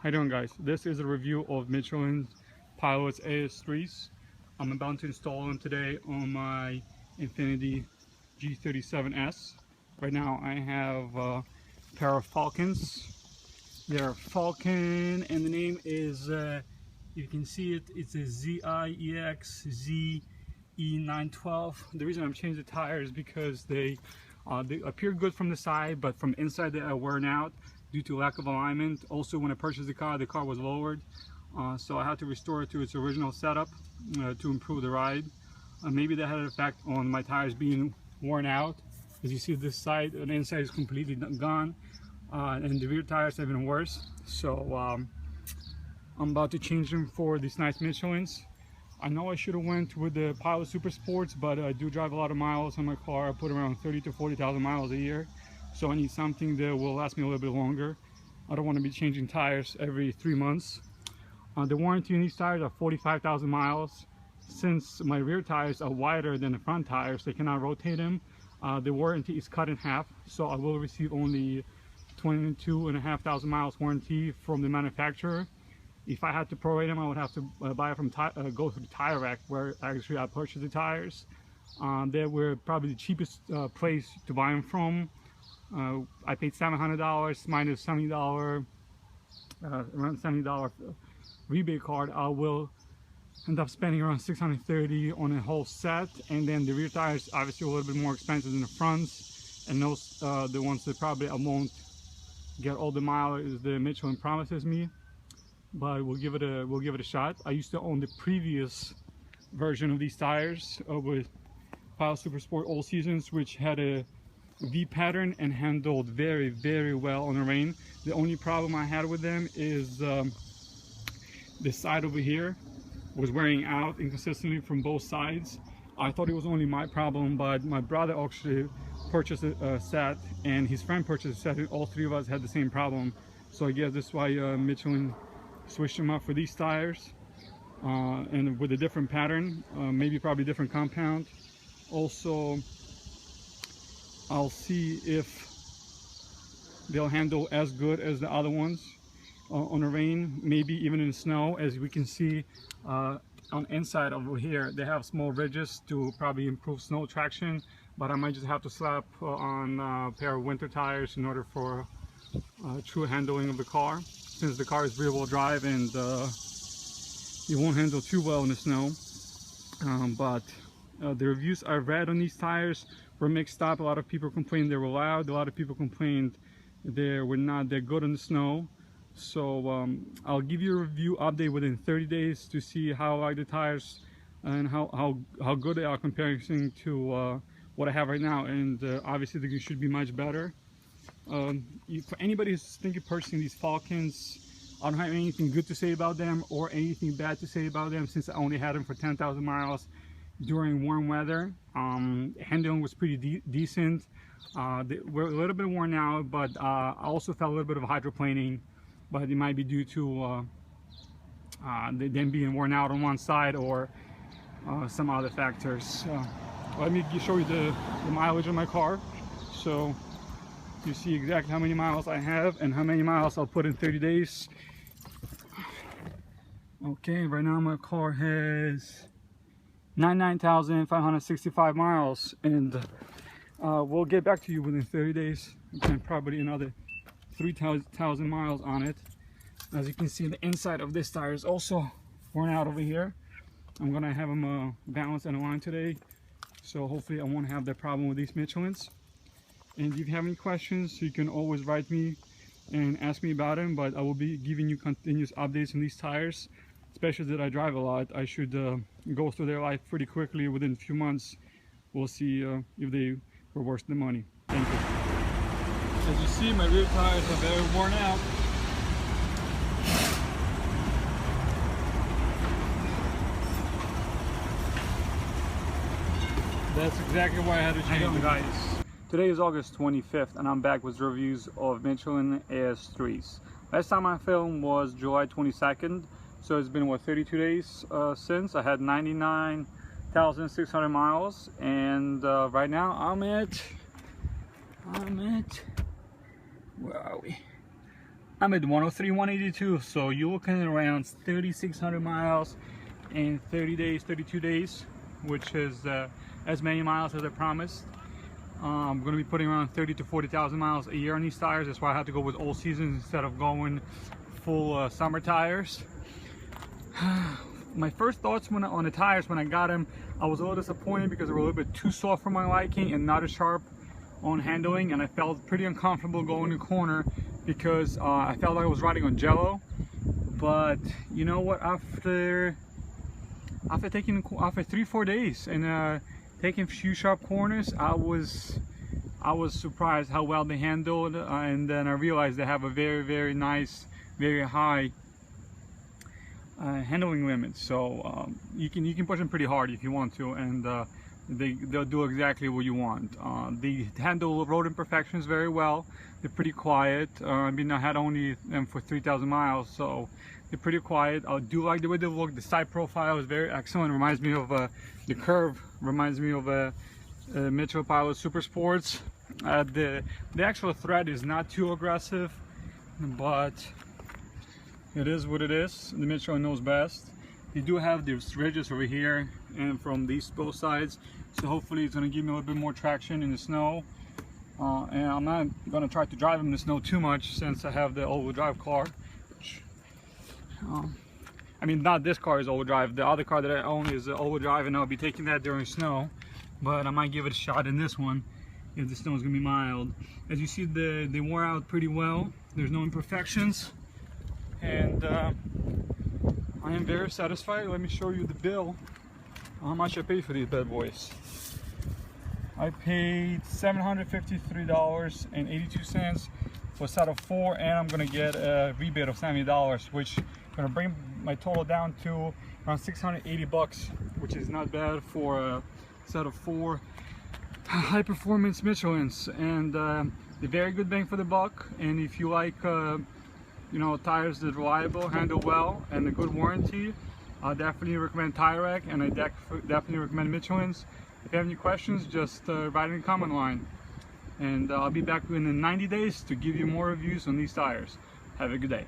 How you doing, guys? This is a review of Michelin Pilot A3s. I'm about to install them today on my Infiniti G37s. Right now I have a pair of Falcons. They're Falcon and the name is, you can see it, it's a ZIEX ZE912. The reason I'm changing the tires is because they appear good from the side, but from inside they are wearing out due to lack of alignment. Also, when I purchased the car was lowered, so I had to restore it to its original setup to improve the ride. Maybe that had an effect on my tires being worn out. As you see, this side and the inside is completely gone, and the rear tires have been worse. So I'm about to change them for these nice Michelins. I know I should have went with the Pilot Super Sports, but I do drive a lot of miles on my car. I put around 30,000 to 40,000 miles a year. So I need something that will last me a little bit longer. I don't want to be changing tires every 3 months. The warranty on these tires are 45,000 miles. Since my rear tires are wider than the front tires, they cannot rotate them. The warranty is cut in half, so I will receive only 22,500 miles warranty from the manufacturer. If I had to prorate them, I would have to buy it from go to the tire rack where actually I purchased the tires. They were probably the cheapest place to buy them from. I paid $700 minus $70, around $70 rebate card. I will end up spending around $630 on a whole set, and then the rear tires obviously a little bit more expensive than the fronts, and those the ones that probably I won't get all the mileage the Michelin promises me, but we'll give it a shot. I used to own the previous version of these tires with Pilot Super Sport All Seasons, which had a V pattern and handled very, very well on the rain. The only problem I had with them is this side over here was wearing out inconsistently from both sides. I thought it was only my problem, but my brother actually purchased a set and his friend purchased a set, and all three of us had the same problem. So I guess that's why Michelin switched them up for these tires, and with a different pattern, maybe probably different compound. Also, I'll see if they'll handle as good as the other ones on the rain, maybe even in the snow. As we can see on inside over here, they have small ridges to probably improve snow traction, but I might just have to slap on a pair of winter tires in order for true handling of the car, since the car is rear-wheel drive and it won't handle too well in the snow. But the reviews I've read on these tires were mixed up. A lot of people complained they were loud. A lot of people complained they were not that good on the snow. So I'll give you a review update within 30 days to see how I like the tires and how good they are comparing to what I have right now. And obviously they should be much better. For anybody who's thinking of purchasing these Falcons, I don't have anything good to say about them or anything bad to say about them, since I only had them for 10,000 miles during warm weather. Handling was pretty decent. They were a little bit worn out, but I also felt a little bit of hydroplaning, but it might be due to them being worn out on one side or some other factors. Let me show you the mileage of my car, so you see exactly how many miles I have and how many miles I'll put in 30 days. Okay, right now my car has 99,565 miles, and we'll get back to you within 30 days and probably another 3,000 miles on it. As you can see, the inside of this tire is also worn out over here. I'm gonna have them balanced and aligned today, so hopefully I won't have that problem with these Michelins. And if you have any questions, you can always write me and ask me about them, but I will be giving you continuous updates on these tires, especially that I drive a lot. I should go through their life pretty quickly within a few months. We'll see if they were worth the money. Thank you. As you see, my rear tires are very worn out. That's exactly why I had to change them, guys. Today is August 25th and I'm back with reviews of Michelin AS3s. Last time I filmed was July 22nd, so it's been what, 32 days since. I had 99,600 miles, and right now I'm at, where are we? I'm at 103, 182, so you're looking at around 3,600 miles in 30 days, 32 days, which is as many miles as I promised. I'm going to be putting around 30 to 40,000 miles a year on these tires. That's why I had to go with all seasons instead of going full summer tires. My first thoughts on the tires when I got them, I was a little disappointed because they were a little bit too soft for my liking and not as sharp on handling, and I felt pretty uncomfortable going in the corner because I felt like I was riding on jello. But you know what, after 3-4 days and taking a few sharp corners, I was surprised how well they handled, and then I realized they have a very nice, very high handling limit. So you can push them pretty hard if you want to, and they'll do exactly what you want. They handle road imperfections very well. They're pretty quiet. I mean, I had only them for 3,000 miles, so they're pretty quiet. I do like the way they look. The side profile is very excellent. Reminds me of the curve. Reminds me of a Michelin Pilot Super Sports. The actual thread is not too aggressive, but it is what it is. The Michelin knows best. They do have these ridges over here and from these both sides, so hopefully it's going to give me a little bit more traction in the snow. And I'm not going to try to drive in the snow too much since I have the all-wheel drive car. I mean, not this car is all-wheel drive. The other car that I own is all-wheel drive, and I'll be taking that during snow. But I might give it a shot in this one if the snow is going to be mild. As you see, they wore out pretty well. There's no imperfections, and I am very satisfied. Let me show you the bill. How much I paid for these bad boys. I paid $753.82 for a set of 4, and I'm gonna get a rebate of $70, which is gonna bring my total down to around 680 bucks, which is not bad for a set of 4 high performance Michelins. And they're very good bang for the buck. And if you like you know, tires that are reliable, handle well, and a good warranty, I definitely recommend Tire Rack, and I definitely recommend Michelin's. If you have any questions, just write in the comment line, and I'll be back in 90 days to give you more reviews on these tires. Have a good day.